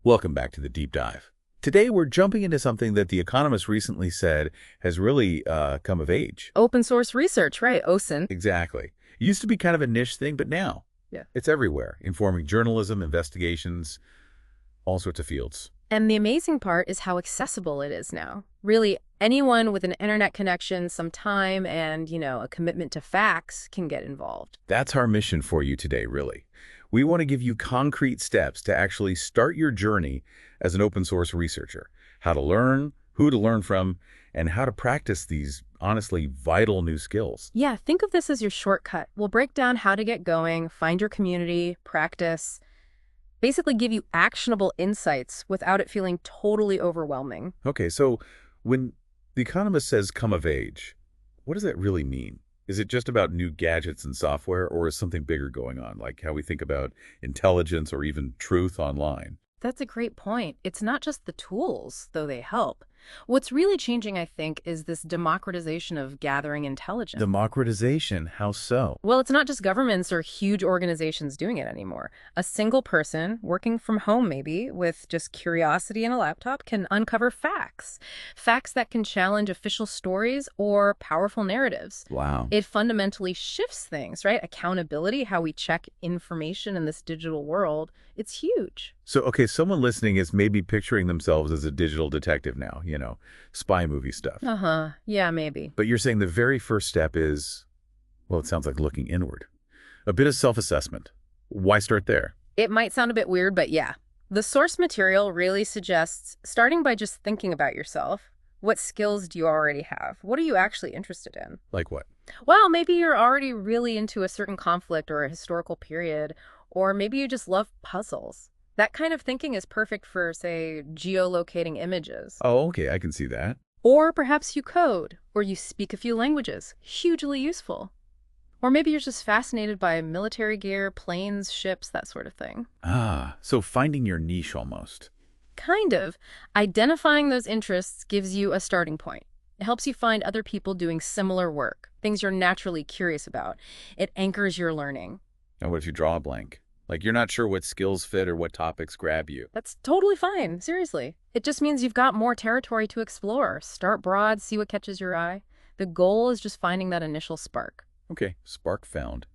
Welcome back to the deep dive. Today, we're jumping into something that The Economist recently said has really come of age. Open source research, right? OSINT. Exactly. It used to be kind of a niche thing, but now Yeah. it's everywhere, informing journalism, investigations, all sorts of fields. And the amazing part is how accessible it is now. Really, anyone with an internet connection, some time, and, a commitment to facts can get involved. That's our mission for you today, really. We want to give you concrete steps to actually start your journey as an open source researcher, how to learn, who to learn from, and how to practice these, honestly, vital new skills. Yeah, think of this as your shortcut. We'll break down how to get going, find your community, practice, basically give you actionable insights without it feeling totally overwhelming. Okay, so when The Economist says come of age, what does that really mean? Is it just about new gadgets and software, or is something bigger going on, like how we think about intelligence or even truth online? That's a great point. It's not just the tools, though they help. What's really changing, I think, is this democratization of gathering intelligence. Democratization, how so? Well, it's not just governments or huge organizations doing it anymore. A single person working from home, maybe, with just curiosity and a laptop, can uncover facts. Facts that can challenge official stories or powerful narratives. Wow. It fundamentally shifts things, right? Accountability, how we check information in this digital world, it's huge. So, okay, someone listening is maybe picturing themselves as a digital detective now, spy movie stuff. Uh-huh. Yeah, maybe. But you're saying the very first step is, well, it sounds like looking inward. A bit of self-assessment. Why start there? It might sound a bit weird, but yeah. The source material really suggests starting by just thinking about yourself. What skills do you already have? What are you actually interested in? Like what? Well, maybe you're already really into a certain conflict or a historical period, or maybe you just love puzzles. That kind of thinking is perfect for, say, geolocating images. Oh, okay, I can see that. Or perhaps you code, or you speak a few languages. Hugely useful. Or maybe you're just fascinated by military gear, planes, ships, that sort of thing. Ah, so finding your niche almost. Kind of. Identifying those interests gives you a starting point. It helps you find other people doing similar work, things you're naturally curious about. It anchors your learning. Now, what if you draw a blank? Like you're not sure what skills fit or what topics grab you. That's totally fine, seriously. It just means you've got more territory to explore. Start broad, see what catches your eye. The goal is just finding that initial spark. Okay, spark found.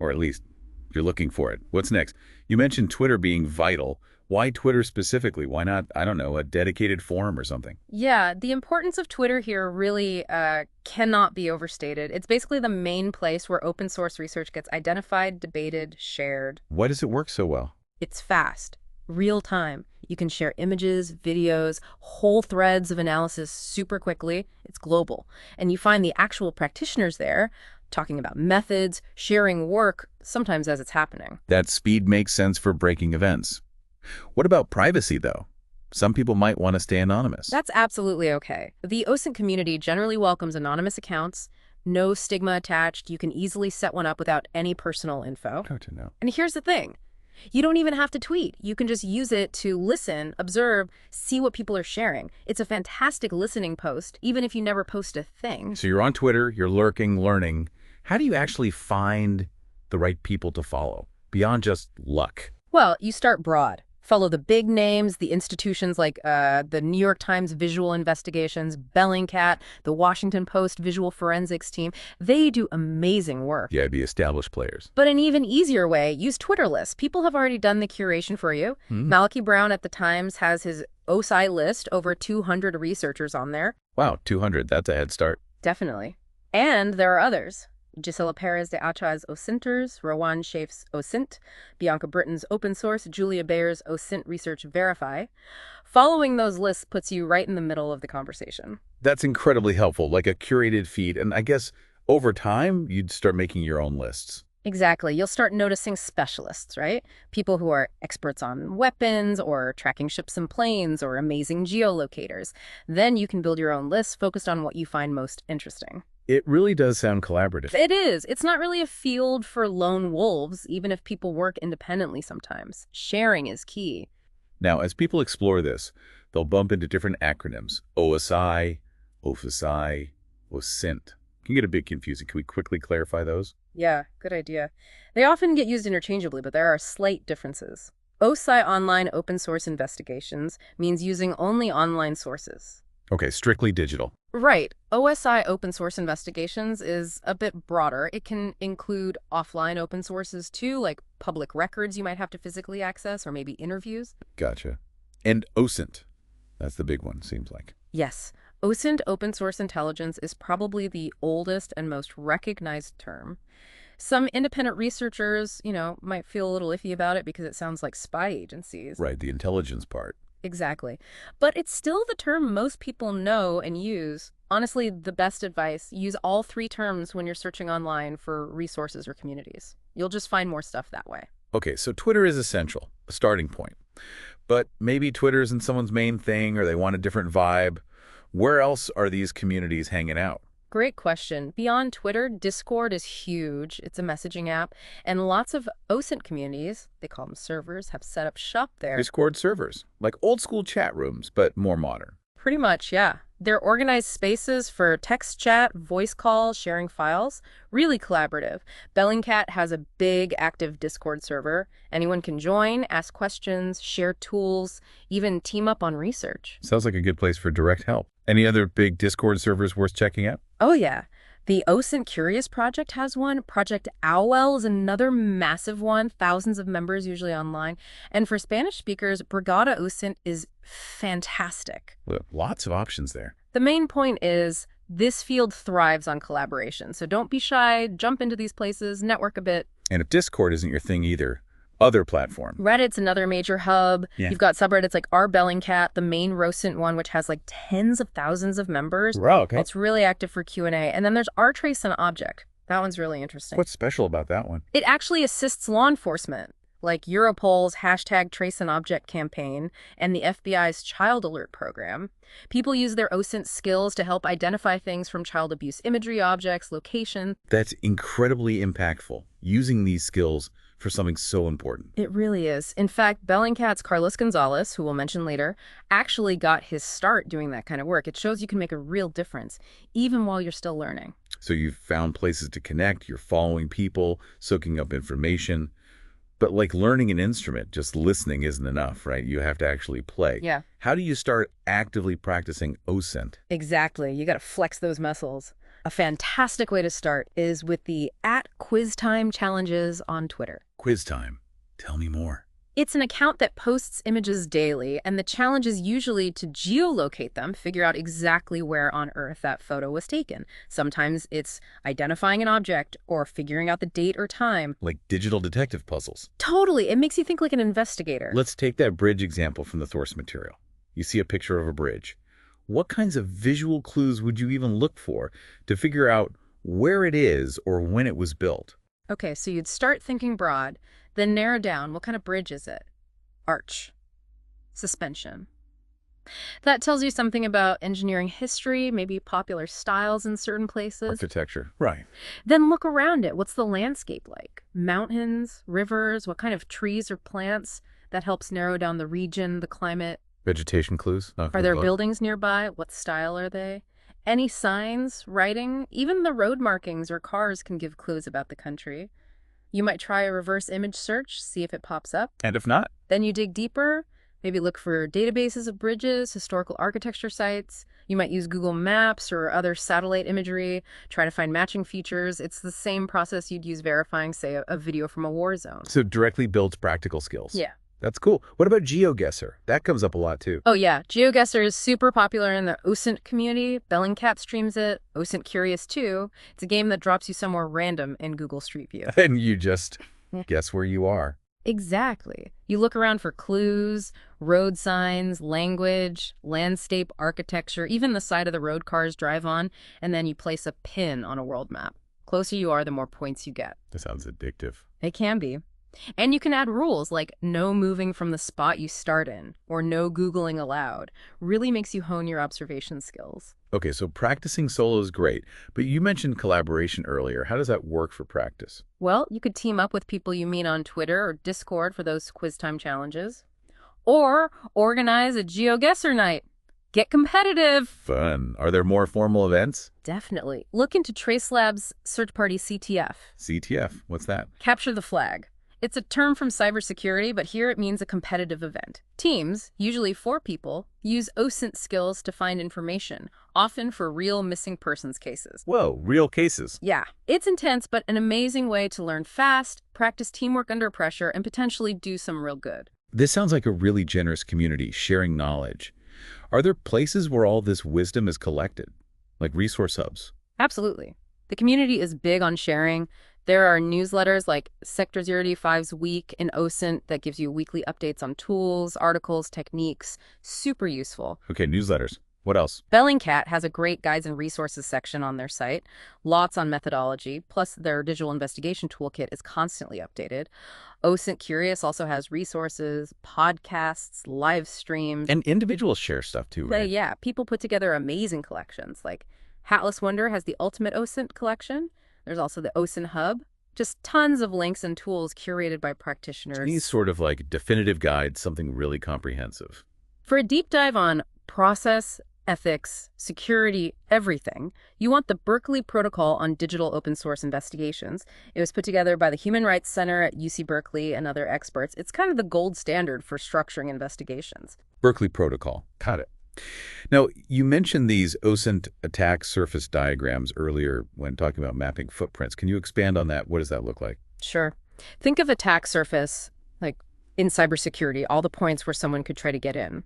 Or at least you're looking for it. What's next? You mentioned Twitter being vital. Why Twitter specifically? Why not, I don't know, a dedicated forum or something? Yeah, the importance of Twitter here really cannot be overstated. It's basically the main place where open source research gets identified, debated, shared. Why does it work so well? It's fast, real time. You can share images, videos, whole threads of analysis super quickly. It's global. And you find the actual practitioners there talking about methods, sharing work, sometimes as it's happening. That speed makes sense for breaking events. What about privacy, though? Some people might want to stay anonymous. That's absolutely okay. The OSINT community generally welcomes anonymous accounts, no stigma attached. You can easily set one up without any personal info. Good to know. And here's the thing. You don't even have to tweet. You can just use it to listen, observe, see what people are sharing. It's a fantastic listening post, even if you never post a thing. So you're on Twitter, you're lurking, learning. How do you actually find the right people to follow, beyond just luck? Well, you start broad. Follow the big names, the institutions like the New York Times Visual Investigations, Bellingcat, the Washington Post Visual Forensics team. They do amazing work. Yeah, the established players. But an even easier way, use Twitter lists. People have already done the curation for you. Malachi Brown at the Times has his OSI list, over 200 researchers on there. Wow, 200, that's a head start. Definitely. And there are others. Gisela Perez de Acha's OSINTers, Rowan Schaaf's OSINT, Bianca Britton's Open Source, Julia Bayer's OSINT Research Verify. Following those lists puts you right in the middle of the conversation. That's incredibly helpful, like a curated feed. And I guess over time, you'd start making your own lists. Exactly. You'll start noticing specialists, right? People who are experts on weapons or tracking ships and planes or amazing geolocators. Then you can build your own list focused on what you find most interesting. It really does sound collaborative. It is. It's not really a field for lone wolves, even if people work independently sometimes. Sharing is key. Now, as people explore this, they'll bump into different acronyms. OSI, OOSI, OSINT. Can get a bit confusing. Can we quickly clarify those? Yeah, good idea. They often get used interchangeably, but there are slight differences. OSI Online Open Source Investigations means using only online sources. Okay, strictly digital. Right. OSI Open Source Investigations is a bit broader. It can include offline open sources too, like public records you might have to physically access or maybe interviews. Gotcha. And OSINT. That's the big one, seems like. Yes. OSINT Open Source Intelligence is probably the oldest and most recognized term. Some independent researchers, might feel a little iffy about it because it sounds like spy agencies. Right, the intelligence part. Exactly. But it's still the term most people know and use. Honestly, the best advice, use all three terms when you're searching online for resources or communities. You'll just find more stuff that way. Okay, so Twitter is essential, a starting point. But maybe Twitter isn't someone's main thing or they want a different vibe. Where else are these communities hanging out? Great question. Beyond Twitter, Discord is huge. It's a messaging app. And lots of OSINT communities, they call them servers, have set up shop there. Discord servers, like old school chat rooms, but more modern. Pretty much, yeah. They're organized spaces for text chat, voice calls, sharing files. Really collaborative. Bellingcat has a big active Discord server. Anyone can join, ask questions, share tools, even team up on research. Sounds like a good place for direct help. Any other big Discord servers worth checking out? Oh, yeah. The OSINT Curious Project has one. Project OWL is another massive one. Thousands of members usually online. And for Spanish speakers, Brigada OSINT is fantastic. Lots of options there. The main point is this field thrives on collaboration. So don't be shy. Jump into these places. Network a bit. And if Discord isn't your thing either, other platform. Reddit's another major hub. Yeah. You've got subreddits like r Bellingcat, the main ROSINT one, which has like tens of thousands of members. Wow, okay. It's really active for Q&A. And then there's rtrace and Object. That one's really interesting. What's special about that one? It actually assists law enforcement, like Europol's #TraceAndObject campaign and the FBI's Child Alert program. People use their OSINT skills to help identify things from child abuse imagery, objects, location. That's incredibly impactful, using these skills for something so important. It really is. In fact, Bellingcat's Carlos Gonzalez, who we'll mention later, actually got his start doing that kind of work. It shows you can make a real difference, even while you're still learning. So you've found places to connect, you're following people, soaking up information. But like learning an instrument, just listening isn't enough, right? You have to actually play. Yeah. How do you start actively practicing OSINT? Exactly. You got to flex those muscles. A fantastic way to start is with the @Quiztime challenges on Twitter. Quiztime. Tell me more. It's an account that posts images daily, and the challenge is usually to geolocate them, figure out exactly where on Earth that photo was taken. Sometimes it's identifying an object or figuring out the date or time. Like digital detective puzzles. Totally. It makes you think like an investigator. Let's take that bridge example from the source material. You see a picture of a bridge. What kinds of visual clues would you even look for to figure out where it is or when it was built? Okay, so you'd start thinking broad, then narrow down. What kind of bridge is it? Arch. Suspension. That tells you something about engineering history, maybe popular styles in certain places. Architecture. Right. Then look around it. What's the landscape like? Mountains, rivers, what kind of trees or plants? That helps narrow down the region, the climate. Vegetation clues. Are there buildings nearby? What style are they? Any signs, writing? Even the road markings or cars can give clues about the country. You might try a reverse image search, see if it pops up. And if not? Then you dig deeper, maybe look for databases of bridges, historical architecture sites. You might use Google Maps or other satellite imagery, try to find matching features. It's the same process you'd use verifying, say, a video from a war zone. So directly builds practical skills. Yeah. That's cool. What about Geoguessr? That comes up a lot too. Oh yeah, Geoguessr is super popular in the OSINT community. Bellingcat streams it. OSINT Curious too. It's a game that drops you somewhere random in Google Street View. And you just guess where you are. Exactly. You look around for clues, road signs, language, landscape, architecture, even the side of the road cars drive on, and then you place a pin on a world map. Closer you are, the more points you get. That sounds addictive. It can be. And you can add rules like no moving from the spot you start in or no Googling allowed. Really makes you hone your observation skills. Okay, so practicing solo is great, but you mentioned collaboration earlier. How does that work for practice? Well, you could team up with people you meet on Twitter or Discord for those Quiztime challenges. Or organize a Geoguessr night. Get competitive. Fun. Are there more formal events? Definitely. Look into Tracelab's search party CTF. CTF, what's that? Capture the flag. It's a term from cybersecurity, but here it means a competitive event. Teams, usually 4 people, use OSINT skills to find information, often for real missing persons cases. Whoa, real cases. Yeah, it's intense, but an amazing way to learn fast, practice teamwork under pressure, and potentially do some real good. This sounds like a really generous community sharing knowledge. Are there places where all this wisdom is collected, like resource hubs? Absolutely. The community is big on sharing. There are newsletters like Sector 0D5's Week in OSINT that gives you weekly updates on tools, articles, techniques. Super useful. Okay, newsletters. What else? Bellingcat has a great guides and resources section on their site, lots on methodology, plus their digital investigation toolkit is constantly updated. OSINT Curious also has resources, podcasts, live streams. And individuals share stuff too, right? Yeah, people put together amazing collections. Like Hatless Wonder has the Ultimate OSINT collection. There's also the OSINT Hub. Just tons of links and tools curated by practitioners. These sort of like definitive guides, something really comprehensive. For a deep dive on process, ethics, security, everything, you want the Berkeley Protocol on Digital Open Source Investigations. It was put together by the Human Rights Center at UC Berkeley and other experts. It's kind of the gold standard for structuring investigations. Berkeley Protocol. Got it. Now, you mentioned these OSINT attack surface diagrams earlier when talking about mapping footprints. Can you expand on that? What does that look like? Sure. Think of attack surface, like in cybersecurity, all the points where someone could try to get in.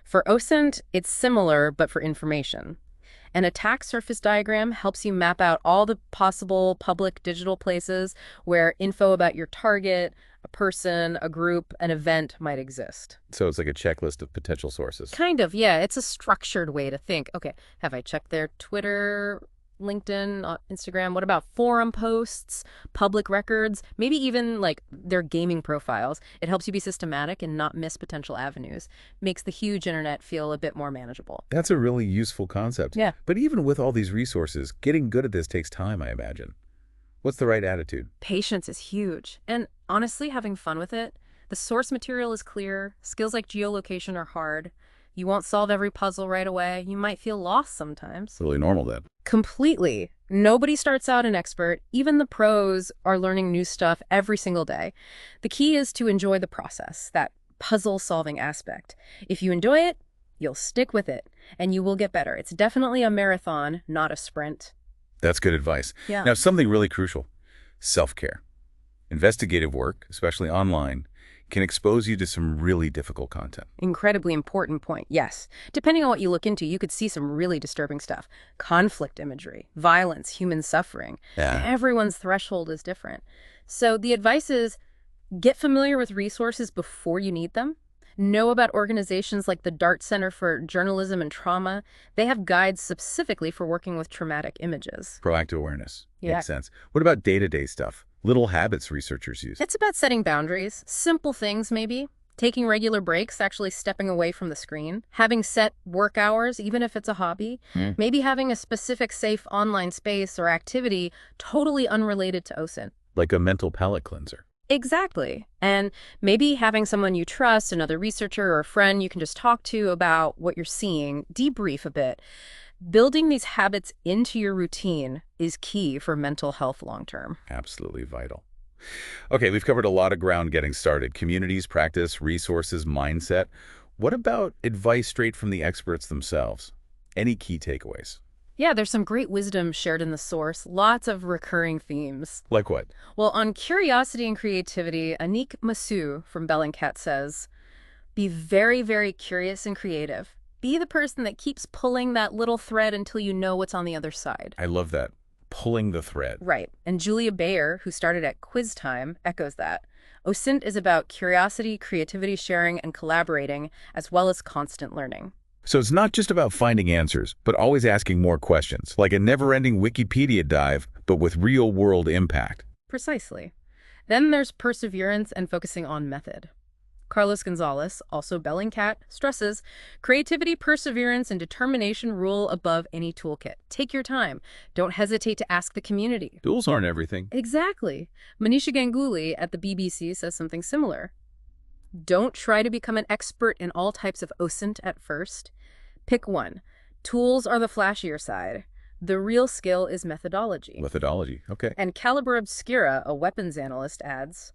For OSINT, it's similar, but for information. An attack surface diagram helps you map out all the possible public digital places where info about your target, a person, a group, an event might exist. So it's like a checklist of potential sources. Kind of, yeah. It's a structured way to think. Okay, have I checked their Twitter, LinkedIn, Instagram? What about forum posts, public records, maybe even like their gaming profiles? It helps you be systematic and not miss potential avenues. Makes the huge internet feel a bit more manageable. That's a really useful concept. Yeah. But even with all these resources, getting good at this takes time, I imagine. What's the right attitude? Patience is huge. And honestly, having fun with it. The source material is clear. Skills like geolocation are hard. You won't solve every puzzle right away. You might feel lost sometimes. Really normal then. Completely. Nobody starts out an expert. Even the pros are learning new stuff every single day. The key is to enjoy the process, that puzzle-solving aspect. If you enjoy it, you'll stick with it, and you will get better. It's definitely a marathon, not a sprint. That's good advice. Yeah. Now, something really crucial, self-care. Investigative work, especially online, can expose you to some really difficult content. Incredibly important point, yes. Depending on what you look into, you could see some really disturbing stuff. Conflict imagery, violence, human suffering. Yeah. Everyone's threshold is different. So the advice is get familiar with resources before you need them. Know about organizations like the Dart Center for Journalism and Trauma. They have guides specifically for working with traumatic images. Proactive awareness. Yeah. Makes sense. What about day-to-day stuff? Little habits researchers use. It's about setting boundaries. Simple things, maybe. Taking regular breaks, actually stepping away from the screen. Having set work hours, even if it's a hobby. Maybe having a specific safe online space or activity totally unrelated to OSINT. Like a mental palate cleanser. Exactly. And maybe having someone you trust, another researcher or a friend you can just talk to about what you're seeing, debrief a bit. Building these habits into your routine is key for mental health long-term. Absolutely vital. Okay, we've covered a lot of ground getting started. Communities, practice, resources, mindset. What about advice straight from the experts themselves? Any key takeaways? Yeah, there's some great wisdom shared in the source, lots of recurring themes. Like what? Well, on curiosity and creativity, Anik Masu from Bellingcat says, be very, very curious and creative. Be the person that keeps pulling that little thread until you know what's on the other side. I love that. Pulling the thread. Right. And Julia Bayer, who started at Quiztime, echoes that. OSINT is about curiosity, creativity sharing, and collaborating, as well as constant learning. So it's not just about finding answers, but always asking more questions, like a never-ending Wikipedia dive, but with real-world impact. Precisely. Then there's perseverance and focusing on method. Carlos Gonzalez, also Bellingcat, stresses, creativity, perseverance, and determination rule above any toolkit. Take your time. Don't hesitate to ask the community. Tools aren't everything. Exactly. Manisha Ganguly at the BBC says something similar. Don't try to become an expert in all types of OSINT at first. Pick one. Tools are the flashier side. The real skill is methodology. Methodology, okay. And Caliber Obscura, a weapons analyst, adds,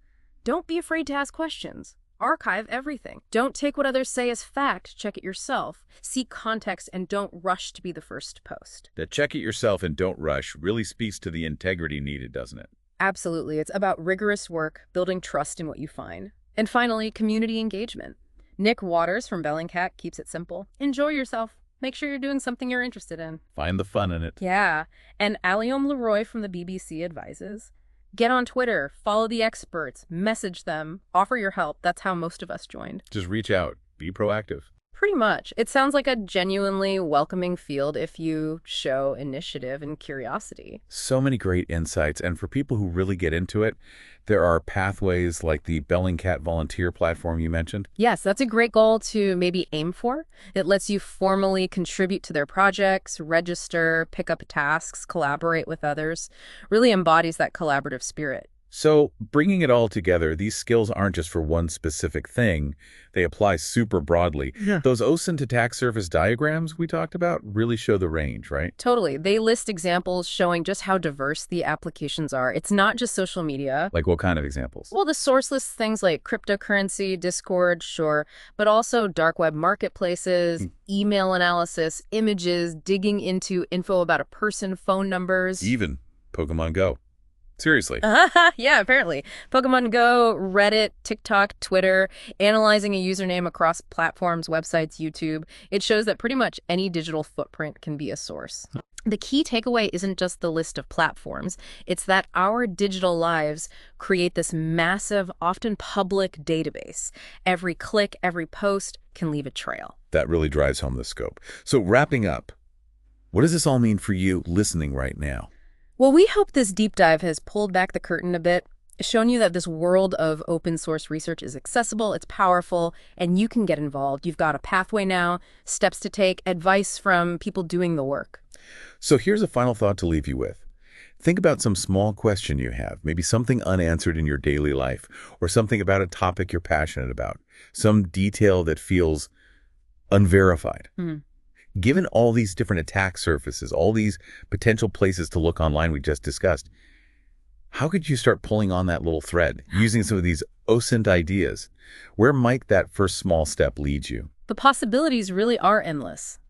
Don't be afraid to ask questions. Archive everything. Don't take what others say as fact. Check it yourself. Seek context and don't rush to be the first to post. That check it yourself and don't rush really speaks to the integrity needed, doesn't it? Absolutely. It's about rigorous work, building trust in what you find. And finally, community engagement. Nick Waters from Bellingcat keeps it simple. Enjoy yourself. Make sure you're doing something you're interested in. Find the fun in it. Yeah. And Aliom Leroy from the BBC advises, get on Twitter, follow the experts, message them, offer your help. That's how most of us joined. Just reach out. Be proactive. Pretty much. It sounds like a genuinely welcoming field if you show initiative and curiosity. So many great insights. And for people who really get into it, there are pathways like the Bellingcat volunteer platform you mentioned. Yes, that's a great goal to maybe aim for. It lets you formally contribute to their projects, register, pick up tasks, collaborate with others. Really embodies that collaborative spirit. So bringing it all together, these skills aren't just for one specific thing. They apply super broadly. Yeah. Those OSINT attack surface diagrams we talked about really show the range, right? Totally. They list examples showing just how diverse the applications are. It's not just social media. Like what kind of examples? Well, the source lists things like cryptocurrency, Discord, sure, but also dark web marketplaces, email analysis, images, digging into info about a person, phone numbers. Even Pokemon Go. Seriously. Yeah, apparently. Pokemon Go, Reddit, TikTok, Twitter, analyzing a username across platforms, websites, YouTube. It shows that pretty much any digital footprint can be a source. The key takeaway isn't just the list of platforms. It's that our digital lives create this massive, often public database. Every click, every post can leave a trail. That really drives home the scope. So wrapping up, what does this all mean for you listening right now? Well, we hope this deep dive has pulled back the curtain a bit, shown you that this world of open source research is accessible, it's powerful, and you can get involved. You've got a pathway now, steps to take, advice from people doing the work. So here's a final thought to leave you with. Think about some small question you have, maybe something unanswered in your daily life, or something about a topic you're passionate about, some detail that feels unverified. Given all these different attack surfaces, all these potential places to look online we just discussed, how could you start pulling on that little thread, using some of these OSINT ideas? Where might that first small step lead you? The possibilities really are endless.